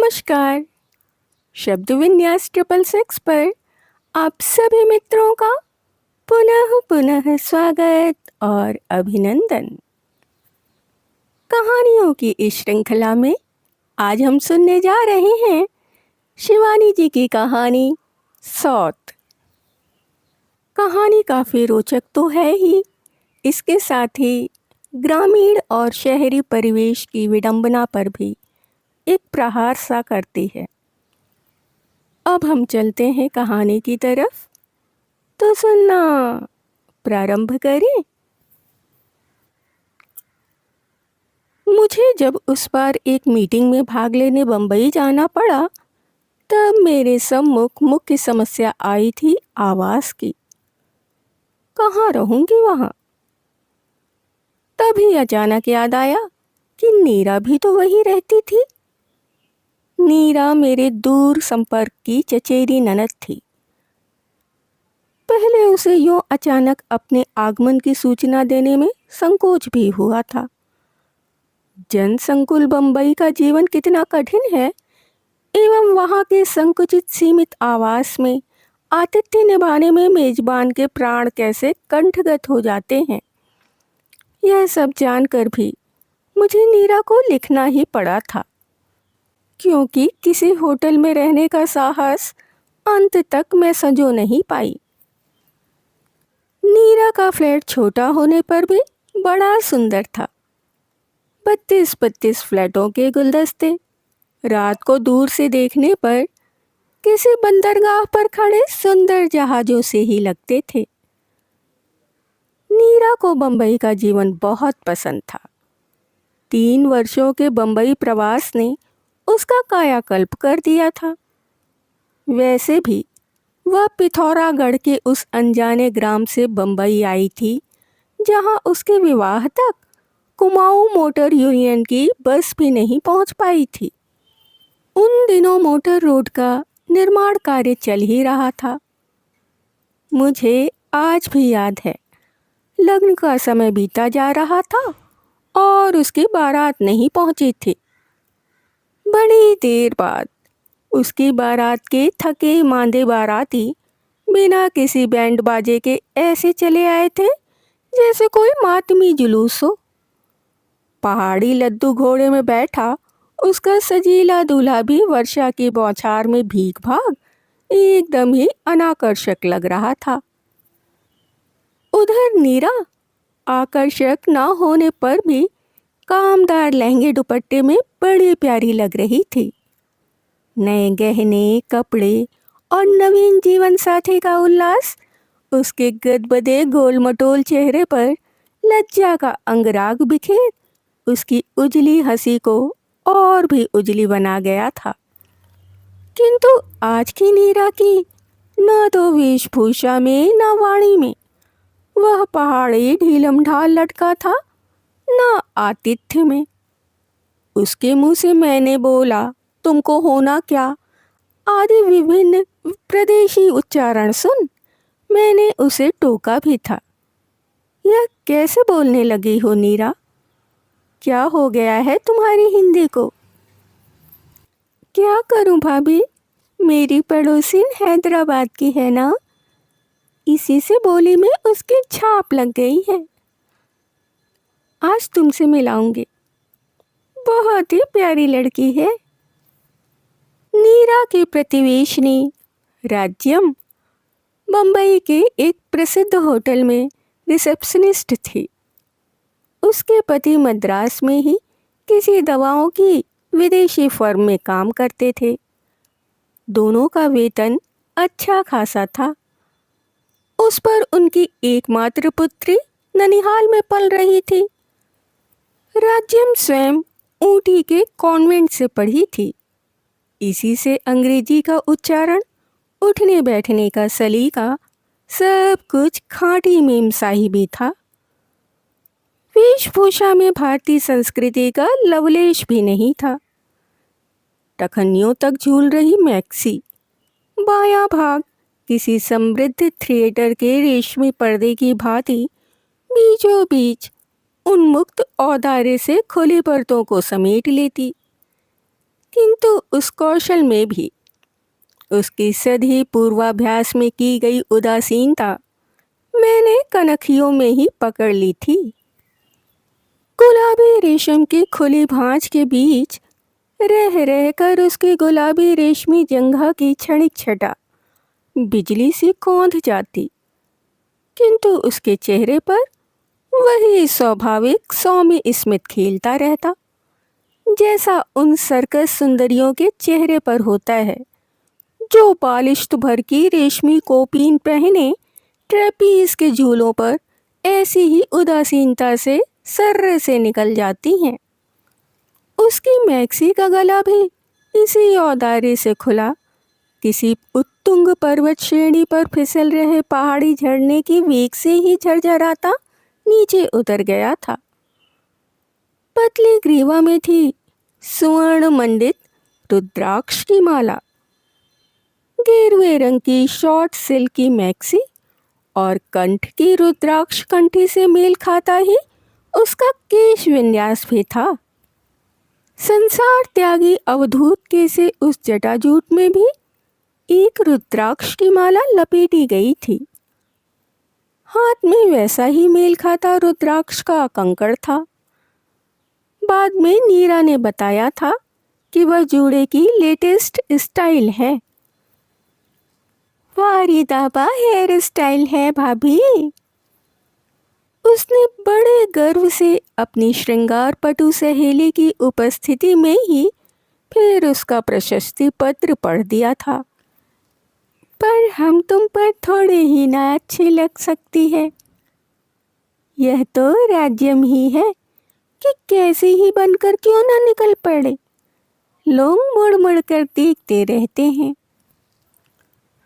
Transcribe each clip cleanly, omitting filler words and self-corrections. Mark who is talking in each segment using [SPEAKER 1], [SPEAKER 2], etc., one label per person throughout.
[SPEAKER 1] नमस्कार। शब्द विन्यास 666 पर आप सभी मित्रों का पुनः पुनः स्वागत और अभिनंदन। कहानियों की इस श्रृंखला में आज हम सुनने जा रहे हैं शिवानी जी की कहानी सौत। कहानी काफ़ी रोचक तो है ही, इसके साथ ही ग्रामीण और शहरी परिवेश की विडंबना पर भी एक प्रहार सा करती है। अब हम चलते हैं कहानी की तरफ, तो सुनना प्रारंभ करें। मुझे जब उस बार एक मीटिंग में भाग लेने बम्बई जाना पड़ा, तब मेरे सम्मुख मुख्य समस्या आई थी आवास की। कहाँ रहूंगी वहाँ? तभी अचानक याद आया कि नीरा भी तो वही रहती थी। नीरा मेरे दूर संपर्क की चचेरी ननद थी। पहले उसे यूं अचानक अपने आगमन की सूचना देने में संकोच भी हुआ था। जनसंकुल बम्बई का जीवन कितना कठिन है एवं वहाँ के संकुचित सीमित आवास में आतिथ्य निभाने में मेजबान के प्राण कैसे कंठगत हो जाते हैं, यह सब जानकर भी मुझे नीरा को लिखना ही पड़ा था, क्योंकि किसी होटल में रहने का साहस अंत तक मैं संजो नहीं पाई। नीरा का फ्लैट छोटा होने पर भी बड़ा सुंदर था। 32-32 फ्लैटों के गुलदस्ते रात को दूर से देखने पर किसी बंदरगाह पर खड़े सुंदर जहाजों से ही लगते थे। नीरा को बंबई का जीवन बहुत पसंद था। 3 वर्षों के बंबई प्रवास ने उसका कायाकल्प कर दिया था। वैसे भी वह पिथौरागढ़ के उस अनजाने ग्राम से बंबई आई थी, जहां उसके विवाह तक कुमाऊं मोटर यूनियन की बस भी नहीं पहुंच पाई थी। उन दिनों मोटर रोड का निर्माण कार्य चल ही रहा था। मुझे आज भी याद है, लग्न का समय बीता जा रहा था और उसकी बारात नहीं पहुंची थी। बड़ी देर बाद उसकी बारात के थके मांदे बाराती बिना किसी बैंड बाजे के ऐसे चले आए थे जैसे कोई मातमी जुलूस हो। पहाड़ी लद्दू घोड़े में बैठा उसका सजीला दूल्हा भी वर्षा की बौछार में भीग भाग एकदम ही अनाकर्षक लग रहा था। उधर नीरा आकर्षक न होने पर भी कामदार लहंगे दुपट्टे में बड़ी प्यारी लग रही थी। नए गहने, कपड़े और नवीन जीवन साथी का उल्लास उसके गदबदे गोलमटोल चेहरे पर लज्जा का अंगराग बिखेर उसकी उजली हंसी को और भी उजली बना गया था। किंतु आज की नीरा की न तो वेशभूषा में न वाणी में वह पहाड़ी ढीलम ढाल लटका था, न आतिथ्य में। उसके मुंह से मैंने बोला, तुमको होना क्या आदि विभिन्न प्रदेशी उच्चारण सुन मैंने उसे टोका भी था। यह कैसे बोलने लगी हो नीरा? क्या हो गया है तुम्हारी हिंदी को? क्या करूं भाभी, मेरी पड़ोसिन हैदराबाद की है ना, इसी से बोली में उसकी छाप लग गई है। आज तुमसे मिलाऊंगी, बहुत ही प्यारी लड़की है। नीरा की प्रतिवेशनी राज्यम बम्बई के एक प्रसिद्ध होटल में रिसेप्शनिस्ट थी। उसके पति मद्रास में ही किसी दवाओं की विदेशी फर्म में काम करते थे। दोनों का वेतन अच्छा खासा था। उस पर उनकी एकमात्र पुत्री ननिहाल में पल रही थी। राज्यम स्वयं ऊटी के कॉन्वेंट से पढ़ी थी। इसी से अंग्रेजी का उच्चारण, उठने बैठने का सलीका, सब कुछ खाँटी मेमसाही भी था। वेशभूषा में भारतीय संस्कृति का लवलेश भी नहीं था। टखनियों तक झूल रही मैक्सी, बायां भाग किसी समृद्ध थिएटर के रेशमी पर्दे की भांति बीचों बीच उन्मुक्त औदार्य से खुली परतों को समेट लेती। किंतु उस कौशल में भी उसकी सधी पूर्वाभ्यास में की गई उदासीनता मैंने कनखियों में ही पकड़ ली थी। गुलाबी रेशम की खुली भांज के बीच रह रहकर उसकी गुलाबी रेशमी जंघा की क्षणिक छटा बिजली सी कौंध जाती, किंतु उसके चेहरे पर वही स्वाभाविक सौम्य स्मित खिलता रहता, जैसा उन सर्कस सुंदरियों के चेहरे पर होता है जो बालिश्त भर की रेशमी कोपीन पहने ट्रेपीज के झूलों पर ऐसी ही उदासीनता से सर्रे से निकल जाती हैं। उसकी मैक्सी का गला भी इसी औदार्य से खुला किसी उत्तुंग पर्वत श्रेणी पर फिसल रहे पहाड़ी झरने की वेग से ही झरझराता नीचे उतर गया था। पतली ग्रीवा में थी स्वर्ण मंडित रुद्राक्ष की माला, गेरुए रंग की शॉर्ट सिल्क की मैक्सी और कंठ की रुद्राक्ष कंठी से मेल खाता ही उसका केश विन्यास भी था। संसार त्यागी अवधूत के से उस जटाजूट में भी एक रुद्राक्ष की माला लपेटी गई थी। हाथ में वैसा ही मेल खाता रुद्राक्ष का कंकड़ था। बाद में नीरा ने बताया था कि वह जूड़े की लेटेस्ट स्टाइल है। वारीदाबा हेयर स्टाइल है भाभी, उसने बड़े गर्व से अपनी श्रृंगार पटु सहेली की उपस्थिति में ही फिर उसका प्रशस्ति पत्र पढ़ दिया था। पर हम तुम पर थोड़े ही ना अच्छी लग सकती है। यह तो राज्यम ही है कि कैसे ही बनकर क्यों ना निकल पड़े, लोग मुड़ मुड़ कर देखते रहते हैं।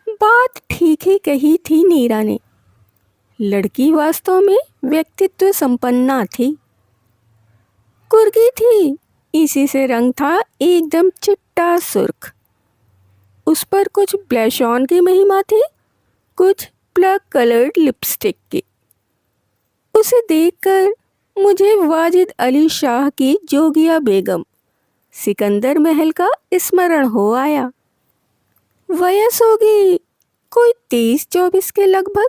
[SPEAKER 1] बात ठीक ही कही थी नीरा ने। लड़की वास्तव में व्यक्तित्व संपन्ना थी। कुर्गी थी, इसी से रंग था एकदम चिट्टा सुर्ख। उस पर कुछ ब्लश ऑन की महिमा थी, कुछ प्लग कलर्ड लिपस्टिक की। उसे देखकर मुझे वाजिद अली शाह की जोगिया बेगम सिकंदर महल का स्मरण हो आया। वयस होगी कोई 23-24 के लगभग,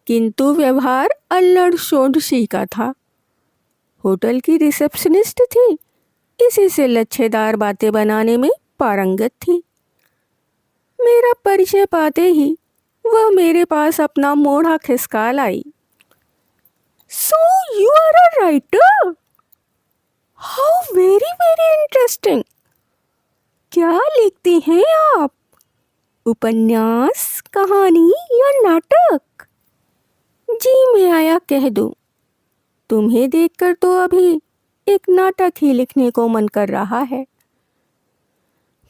[SPEAKER 1] किंतु व्यवहार अल्लड़ षोडशी का था। होटल की रिसेप्शनिस्ट थी, इसी से लच्छेदार बातें बनाने में पारंगत थी। मेरा परिचय पाते ही वह मेरे पास अपना मोढ़ा खिसका लाई। So you are a writer, how very very interesting. क्या लिखते हैं आप, उपन्यास, कहानी या नाटक? जी मैं आया कह दूं, तुम्हें देखकर तो अभी एक नाटक ही लिखने को मन कर रहा है।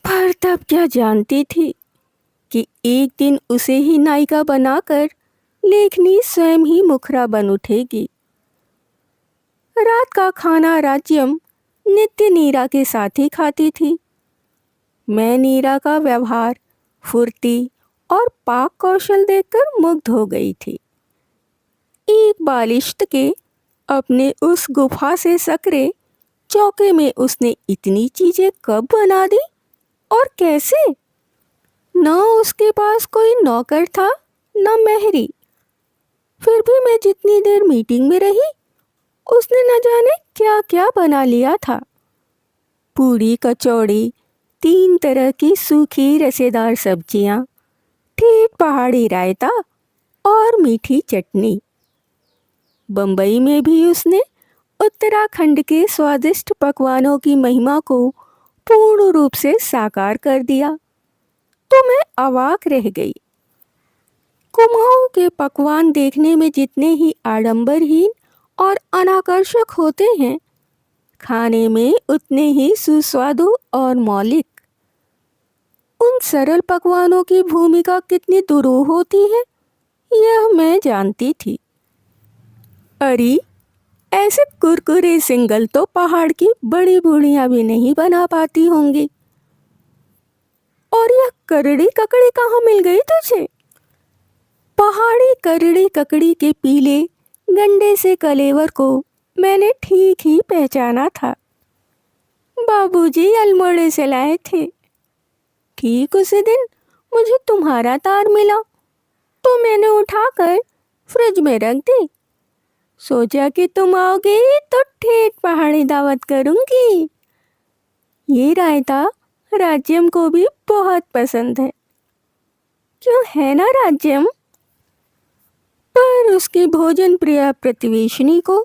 [SPEAKER 1] पर तब क्या जानती थी कि एक दिन उसे ही नायिका बनाकर लेखनी स्वयं ही मुखरा बन उठेगी। रात का खाना राज्यम नित्य नीरा के साथ ही खाती थी। मैं नीरा का व्यवहार, फुर्ती और पाक कौशल देखकर मुग्ध हो गई थी। एक बालिश्त के अपने उस गुफा से सकरे चौके में उसने इतनी चीजें कब बना दी और कैसे? न उसके पास कोई नौकर था न मेहरी। फिर भी मैं जितनी देर मीटिंग में रही उसने न जाने क्या क्या बना लिया था। पूरी कचौड़ी, 3 तरह की सूखी रसेदार सब्जियां, ठेठ पहाड़ी रायता और मीठी चटनी। बम्बई में भी उसने उत्तराखंड के स्वादिष्ट पकवानों की महिमा को पूर्ण रूप से साकार कर दिया। तो मैं अवाक रह गई। कुमाऊं के पकवान देखने में जितने ही आडंबरहीन और अनाकर्षक होते हैं, खाने में उतने ही सुस्वादु और मौलिक। उन सरल पकवानों की भूमिका कितनी दुरूह होती है, यह मैं जानती थी। अरे ऐसे कुरकुरे सिंगल तो पहाड़ की बड़ी बूढ़ियां भी नहीं बना पाती होंगी। और यह करड़ी ककड़ी कहाँ मिल गई तुझे? पहाड़ी करड़ी ककड़ी के पीले गंडे से कलेवर को मैंने ठीक ही पहचाना था। बाबूजी अल्मोड़े से लाए थे। ठीक उसी दिन मुझे तुम्हारा तार मिला तो मैंने उठाकर फ्रिज में रख दी। सोचा कि तुम आओगे तो ठेठ पहाड़ी दावत करूंगी। ये रायता राज्यम को भी बहुत पसंद है, क्यों है ना राज्यम? पर उसकी भोजन प्रिय प्रतिवेशिनी को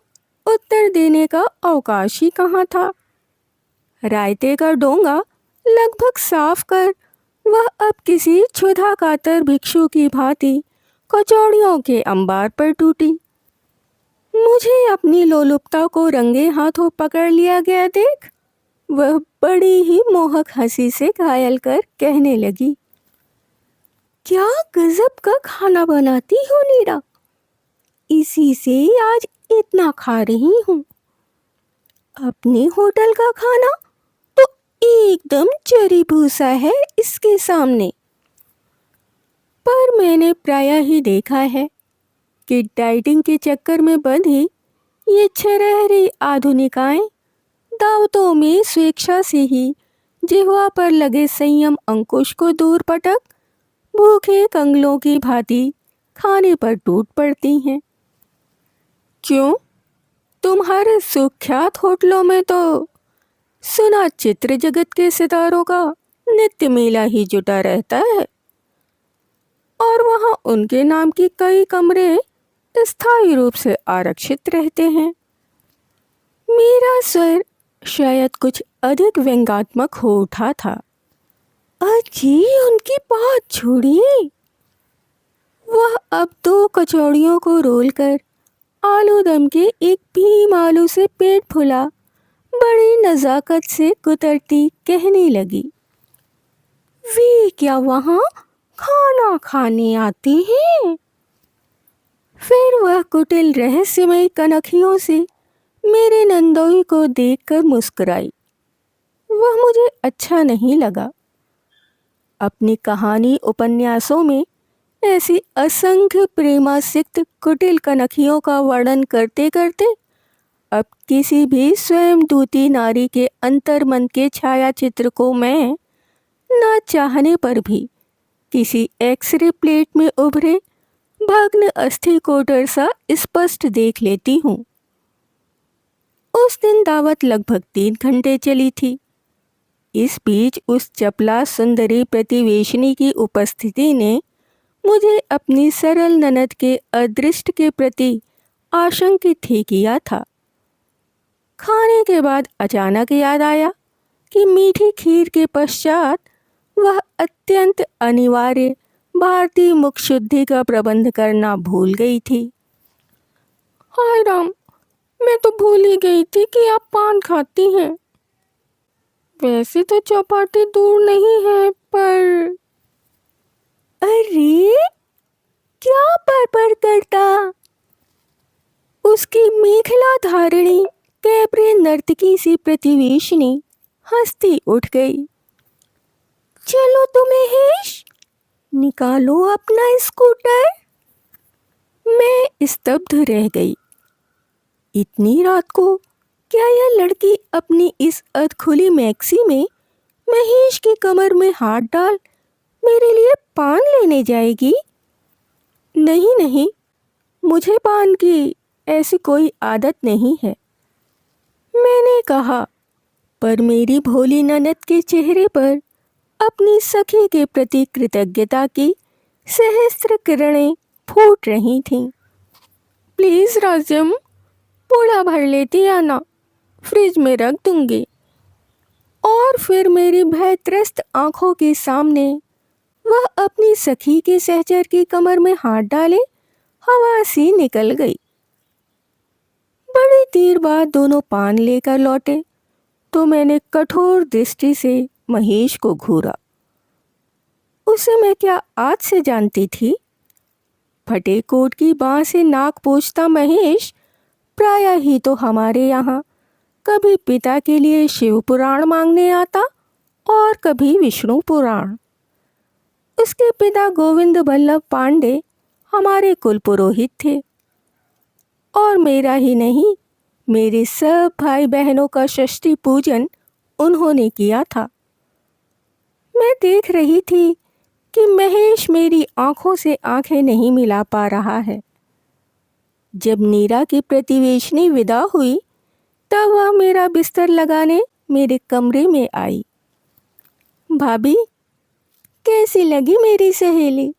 [SPEAKER 1] उत्तर देने का अवकाश ही कहाँ था। रायते का डोंगा लगभग साफ कर वह अब किसी क्षुधा कातर भिक्षु की भांति कचौड़ियों के अंबार पर टूटी। मुझे अपनी लोलुपता को रंगे हाथों पकड़ लिया गया देख वह बड़ी ही मोहक हंसी से घायल कर कहने लगी, क्या गजब का खाना बनाती हो नीरा, इसी से आज इतना खा रही हूँ। अपने होटल का खाना तो एकदम चरी भूसा है इसके सामने। पर मैंने प्रायः ही देखा है कि डाइटिंग के चक्कर में बंधी ये छरहरी आधुनिकाएं दावतों में स्वेच्छा से ही जिह्वा पर लगे संयम अंकुश को दूर पटक भूखे कंगलों की भांति खाने पर टूट पड़ती हैं। क्यों, तुम्हारे सुख्यात होटलों में तो सुना चित्र जगत के सितारों का नित्य मेला ही जुटा रहता है और वहां उनके नाम की कई कमरे स्थायी रूप से आरक्षित रहते हैं। मेरा स्वर शायद कुछ अधिक व्यंग्यात्मक हो उठा था। अजी उनकी बात छोड़िए। वह अब 2 कचौड़ियों को रोल कर आलू दम के एक भीम आलू से पेट फुला बड़ी नजाकत से कुतरती कहने लगी, वे क्या वहाँ खाना खाने आते हैं? फिर वह कुटिल रहस्यमय कनखियों से मेरे नंदोई को देखकर मुस्कुराई। वह मुझे अच्छा नहीं लगा। अपनी कहानी उपन्यासों में ऐसी असंख्य प्रेमासिक्त कुटिल कनखियों का वर्णन करते करते अब किसी भी स्वयं दूती नारी के अंतर्मन के छायाचित्र को मैं ना चाहने पर भी किसी एक्सरे प्लेट में उभरे भग्न अस्थि कोटर सा स्पष्ट देख लेती हूँ। उस दिन दावत लगभग 3 घंटे चली थी। इस बीच उस चपला सुंदरी प्रतिवेशिनी की उपस्थिति ने मुझे अपनी सरल ननद के अदृष्ट के प्रति आशंकित ही किया था। खाने के बाद अचानक याद आया कि मीठी खीर के पश्चात वह अत्यंत अनिवार्य भारतीय मुख शुद्धि का प्रबंध करना भूल गई थी। हाय राम, मैं तो भूल ही गई थी कि आप पान खाती हैं। वैसे तो चौपाटी दूर नहीं है, पर अरे क्या पर करता। उसकी मेखला धारिणी कैबरे नर्तकी सी प्रतिवेशिनी हंसती उठ गई। चलो तो महेश, निकालो अपना स्कूटर। मैं स्तब्ध रह गई। इतनी रात को क्या यह लड़की अपनी इस अधखुली मैक्सी में महेश की कमर में हाथ डाल मेरे लिए पान लेने जाएगी? नहीं नहीं, मुझे पान की ऐसी कोई आदत नहीं है, मैंने कहा। पर मेरी भोली ननद के चेहरे पर अपनी सखी के प्रति कृतज्ञता की सहस्त्र किरणें फूट रही थीं। प्लीज़ राजम, पूरा भर लेती आना, फ्रिज में रख दूंगी। और फिर मेरी भयत्रस्त आंखों के सामने वह अपनी सखी के सहचर की कमर में हाथ डाले हवा सी निकल गई। बड़ी देर बाद दोनों पान लेकर लौटे तो मैंने कठोर दृष्टि से महेश को घूरा। उसे मैं क्या आज से जानती थी? फटे कोट की बाँ से नाक पोंछता महेश प्रायः ही तो हमारे यहाँ कभी पिता के लिए शिव पुराण मांगने आता और कभी विष्णु पुराण। उसके पिता गोविंद बल्लभ पांडे हमारे कुल पुरोहित थे और मेरा ही नहीं, मेरे सब भाई बहनों का षष्ठी पूजन उन्होंने किया था। मैं देख रही थी कि महेश मेरी आंखों से आंखें नहीं मिला पा रहा है। जब नीरा की प्रतिवेशनी विदा हुई तब वह मेरा बिस्तर लगाने मेरे कमरे में आई। भाभी, कैसी लगी मेरी सहेली?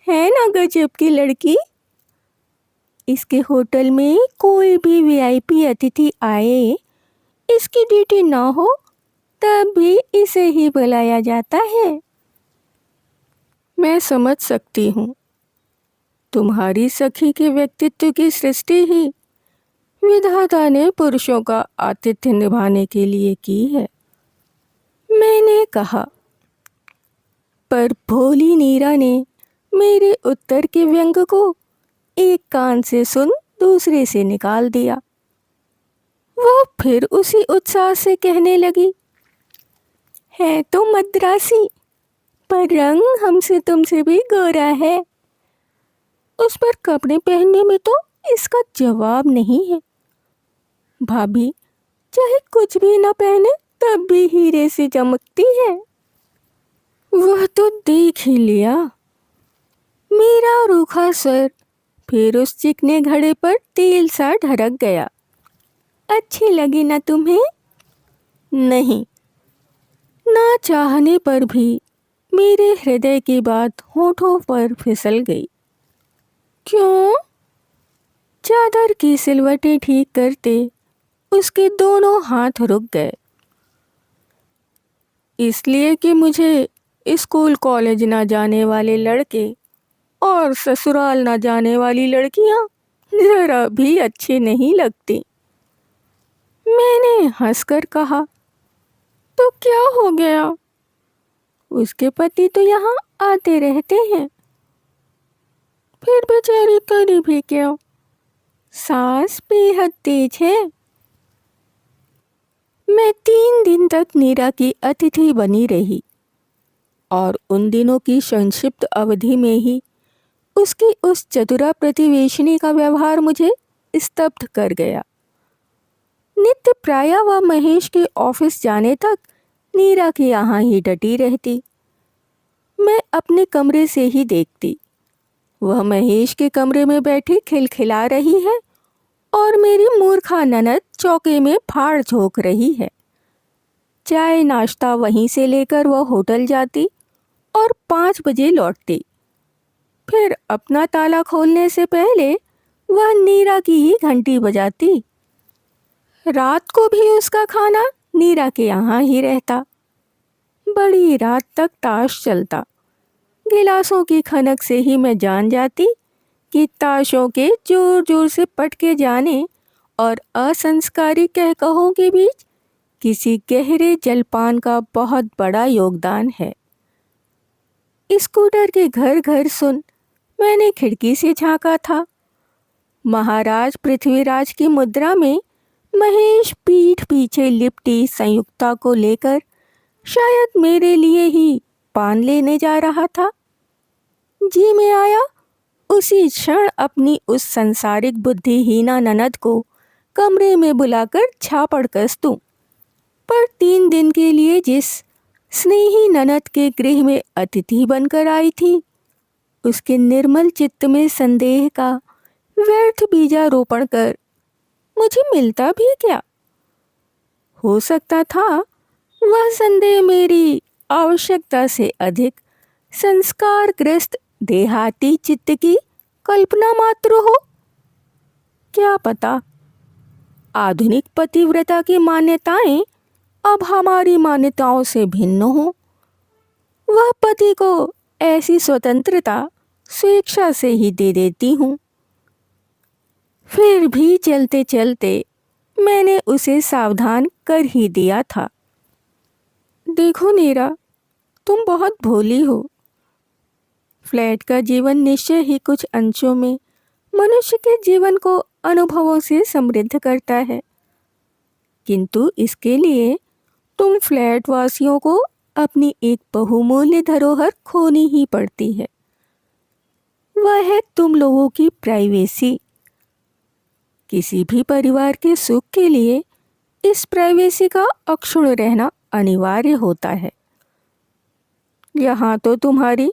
[SPEAKER 1] है ना गजब की लड़की? इसके होटल में कोई भी वीआईपी अतिथि आए, इसकी ड्यूटी ना हो तब भी इसे ही बुलाया जाता है। मैं समझ सकती हूँ, तुम्हारी सखी के व्यक्तित्व की सृष्टि ही विधाता ने पुरुषों का आतिथ्य निभाने के लिए की है, मैंने कहा। पर भोली नीरा ने मेरे उत्तर के व्यंग को एक कान से सुन दूसरे से निकाल दिया। वह फिर उसी उत्साह से कहने लगी, है तो मद्रासी, पर रंग हमसे तुमसे भी गोरा है। उस पर कपड़े पहनने में तो इसका जवाब नहीं है। भाभी, चाहे कुछ भी न पहने तब भी हीरे से चमकती है। वह तो देख ही लिया। मेरा रूखा सर फिर उस चिकने घड़े पर तेल सा ढरक गया। अच्छी लगी ना तुम्हें? नहीं। ना चाहने पर भी मेरे हृदय की बात होठों पर फिसल गई। क्यों? चादर की सिलवटें ठीक करते उसके दोनों हाथ रुक गए। इसलिए कि मुझे स्कूल कॉलेज ना जाने वाले लड़के और ससुराल ना जाने वाली लड़कियां जरा भी अच्छी नहीं लगती। मैंने हंसकर कहा, तो क्या हो गया? उसके पति तो यहाँ आते रहते हैं। फिर बेचारी करी भी क्या? सास बेहद तेज है। मैं 3 दिन तक नीरा की अतिथि बनी रही और उन दिनों की संक्षिप्त अवधि में ही उसकी उस चतुरा प्रतिवेशनी का व्यवहार मुझे स्तब्ध कर गया। नित्य प्रायः वह महेश के ऑफिस जाने तक नीरा के यहाँ ही डटी रहती। मैं अपने कमरे से ही देखती, वह महेश के कमरे में बैठी खिलखिला रही है और मेरी मूर्खा ननद चौके में फाड़ झोंक रही है। चाय नाश्ता वहीं से लेकर वह होटल जाती और 5 बजे लौटती। फिर अपना ताला खोलने से पहले वह नीरा की ही घंटी बजाती। रात को भी उसका खाना नीरा के यहाँ ही रहता। बड़ी रात तक ताश चलता। गिलासों की खनक से ही मैं जान जाती कि ताशों के जोर जोर से पटके जाने और असंस्कारी कहकहों के बीच किसी गहरे जलपान का बहुत बड़ा योगदान है। स्कूटर के घर घर सुन मैंने खिड़की से झांका था। महाराज पृथ्वीराज की मुद्रा में महेश पीठ पीछे लिपटी संयुक्ता को लेकर शायद मेरे लिए ही पान लेने जा रहा था। जी में आया उसी क्षण अपनी उस संसारिक बुद्धिहीना ननद को कमरे में बुलाकर झापड़ कस दूं। पर 3 दिन के लिए जिस स्नेही ननद के गृह में अतिथि बनकर आई थी, उसके निर्मल चित्त में संदेह का व्यर्थ बीजारोपण कर मुझे मिलता भी क्या? हो सकता था वह संदेह मेरी आवश्यकता से अधिक संस्कारग्रस्त देहाती चित्त की कल्पना मात्र हो। क्या पता आधुनिक पतिव्रता की मान्यताएं अब हमारी मान्यताओं से भिन्न हो। वह पति को ऐसी स्वतंत्रता स्वेच्छा से ही दे देती हूँ। फिर भी चलते चलते मैंने उसे सावधान कर ही दिया था। देखो नीरा, तुम बहुत भोली हो। फ्लैट का जीवन निश्चय ही कुछ अंशों में मनुष्य के जीवन को अनुभवों से समृद्ध करता है, किंतु इसके लिए तुम फ्लैट वासियों को अपनी एक बहुमूल्य धरोहर खोनी ही पड़ती है। वह है तुम लोगों की प्राइवेसी। किसी भी परिवार के सुख के लिए इस प्राइवेसी का अक्षुण्ण रहना अनिवार्य होता है। यहाँ तो तुम्हारी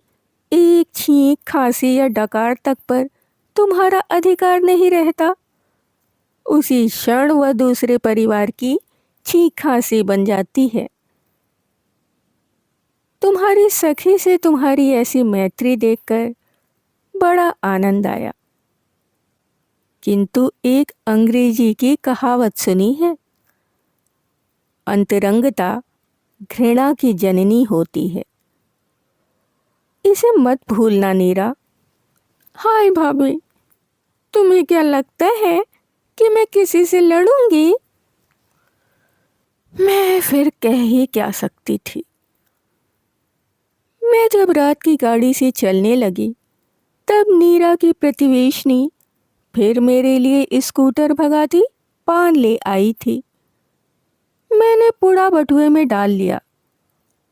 [SPEAKER 1] एक छींक, खांसी या डकार तक पर तुम्हारा अधिकार नहीं रहता। उसी क्षण वह दूसरे परिवार की छींक खांसी बन जाती है। तुम्हारी सखी से तुम्हारी ऐसी मैत्री देखकर बड़ा आनंद आया, किंतु एक अंग्रेजी की कहावत सुनी है, अंतरंगता घृणा की जननी होती है। इसे मत भूलना नीरा। हाय भाभी, तुम्हें क्या लगता है कि मैं किसी से लड़ूंगी? मैं फिर कह ही क्या सकती थी। मैं जब रात की गाड़ी से चलने लगी तब नीरा की प्रतिवेशनी फिर मेरे लिए स्कूटर भगाती पान ले आई थी। मैंने पुड़ा बटुए में डाल लिया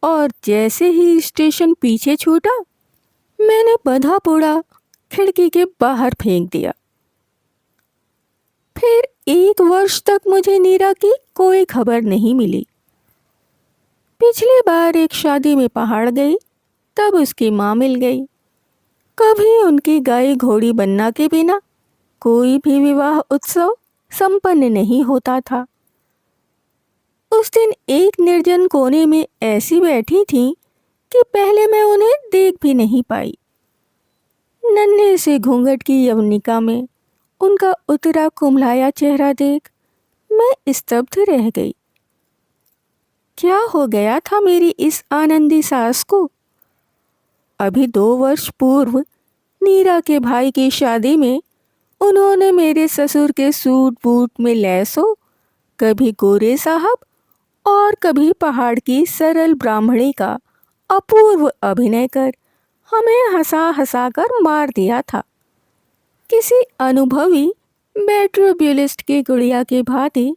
[SPEAKER 1] और जैसे ही स्टेशन पीछे छूटा मैंने बंधा पुड़ा खिड़की के बाहर फेंक दिया। फिर 1 वर्ष तक मुझे नीरा की कोई खबर नहीं मिली। पिछली बार एक शादी में पहाड़ गई तब उसकी माँ मिल गई। कभी उनकी गाय घोड़ी बनना के बिना कोई भी विवाह उत्सव संपन्न नहीं होता था। उस दिन एक निर्जन कोने में ऐसी बैठी थी कि पहले मैं उन्हें देख भी नहीं पाई। नन्हे से घूंघट की यवनिका में उनका उतरा कुम्हलाया चेहरा देख मैं स्तब्ध रह गई। क्या हो गया था मेरी इस आनंदी सास को? अभी 2 वर्ष पूर्व नीरा के भाई की शादी में उन्होंने मेरे ससुर के सूट बूट में लैस हो कभी गोरे साहब और कभी पहाड़ की सरल ब्राह्मणी का अपूर्व अभिनय कर हमें हंसा हंसा कर मार दिया था। किसी अनुभवी मेट्रोब्यूलिस्ट की गुड़िया की भांति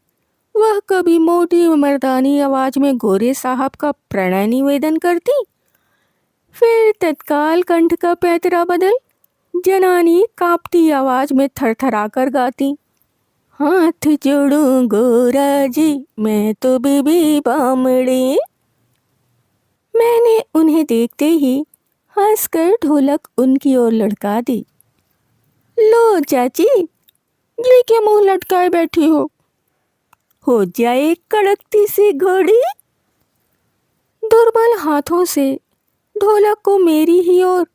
[SPEAKER 1] वह कभी मोटी मर्दानी आवाज में गोरे साहब का प्रणय निवेदन करती, फिर तत्काल कंठ का पैतरा बदल जनानी कांपती आवाज में थरथरा कर गाती, हाथ जोड़ूं गोरा जी मैं तो बीबी बामड़ी। मैंने उन्हें देखते ही हंसकर ढोलक उनकी ओर लटका दी। लो चाची, ये क्या मुंह लटकाए बैठी हो जाए कड़कती सी घोड़ी। दुर्बल हाथों से ढोलक को मेरी ही ओर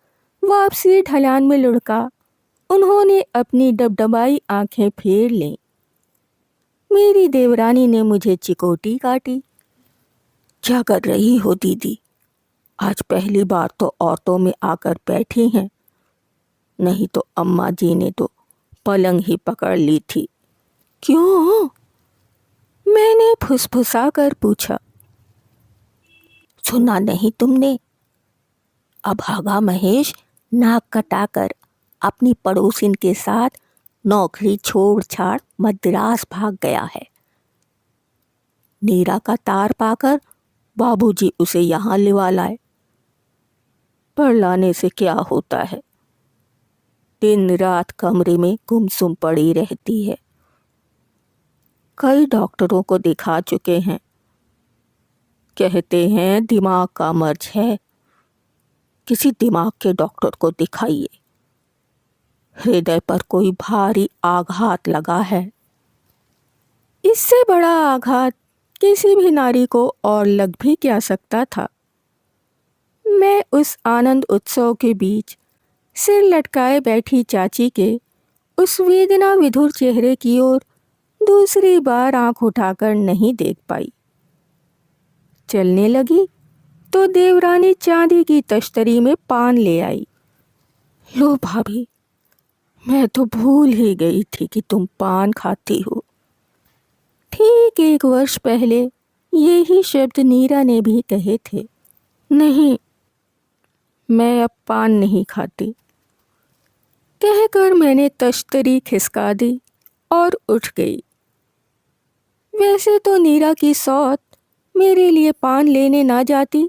[SPEAKER 1] वापसी ढलान में लुढ़का उन्होंने अपनी डबडबाई आंखें फेर लीं। मेरी देवरानी ने मुझे चिकोटी काटी। क्या कर रही हो दीदी? आज पहली बार तो औरतों में आकर बैठी हैं, नहीं तो अम्मा जी ने तो पलंग ही पकड़ ली थी। क्यों? मैंने फुसफुसा कर पूछा। सुना नहीं तुमने? अभागा महेश नाक कटाकर अपनी पड़ोसिन के साथ नौकरी छोड़ छाड़ मद्रास भाग गया है। नीरा का तार पाकर बाबूजी उसे यहाँ लिवा लाए। पर लाने से क्या होता है, दिन रात कमरे में गुमसुम पड़ी रहती है। कई डॉक्टरों को दिखा चुके हैं, कहते हैं दिमाग का मर्ज है। किसी दिमाग के डॉक्टर को दिखाइए। हृदय पर कोई भारी आघात लगा है। इससे बड़ा आघात किसी भी नारी को और लग भी क्या सकता था। मैं उस आनंद उत्सव के बीच सिर लटकाए बैठी चाची के उस वेदना विधुर चेहरे की ओर दूसरी बार आंख उठाकर नहीं देख पाई। चलने लगी तो देवरानी चांदी की तश्तरी में पान ले आई। लो भाभी, मैं तो भूल ही गई थी कि तुम पान खाती हो। ठीक 1 वर्ष पहले यही शब्द नीरा ने भी कहे थे। नहीं, मैं अब पान नहीं खाती, कहकर मैंने तश्तरी खिसका दी और उठ गई। वैसे तो नीरा की सौत मेरे लिए पान लेने ना जाती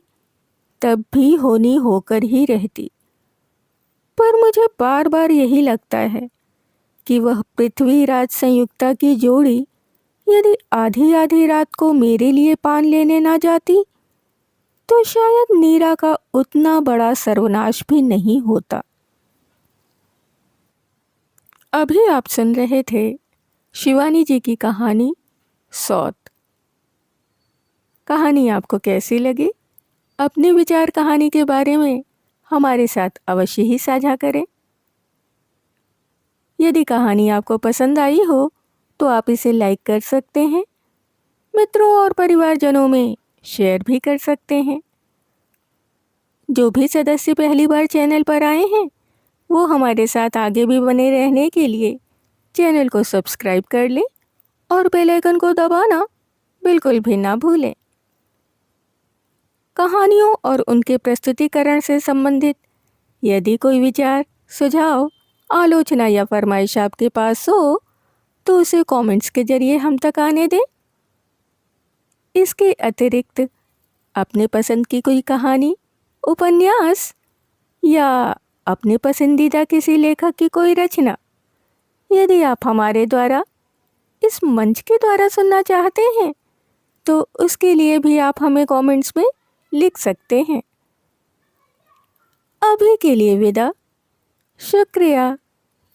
[SPEAKER 1] तब भी होनी होकर ही रहती, पर मुझे बार बार यही लगता है कि वह पृथ्वीराज संयुक्ता की जोड़ी यदि आधी आधी रात को मेरे लिए पान लेने ना जाती तो शायद नीरा का उतना बड़ा सर्वनाश भी नहीं होता। अभी आप सुन रहे थे शिवानी जी की कहानी सौत। कहानी आपको कैसी लगी? अपने विचार कहानी के बारे में हमारे साथ अवश्य ही साझा करें। यदि कहानी आपको पसंद आई हो तो आप इसे लाइक कर सकते हैं, मित्रों और परिवारजनों में शेयर भी कर सकते हैं। जो भी सदस्य पहली बार चैनल पर आए हैं वो हमारे साथ आगे भी बने रहने के लिए चैनल को सब्सक्राइब कर लें और बेल आइकन को दबाना बिल्कुल भी ना भूलें। कहानियों और उनके प्रस्तुतिकरण से संबंधित यदि कोई विचार, सुझाव, आलोचना या फरमाइश आपके पास हो तो उसे कमेंट्स के जरिए हम तक आने दें। इसके अतिरिक्त अपने पसंद की कोई कहानी, उपन्यास या अपने पसंदीदा किसी लेखक की कोई रचना यदि आप हमारे द्वारा इस मंच के द्वारा सुनना चाहते हैं तो उसके लिए भी आप हमें कमेंट्स में लिख सकते हैं। अभी के लिए विदा। शुक्रिया।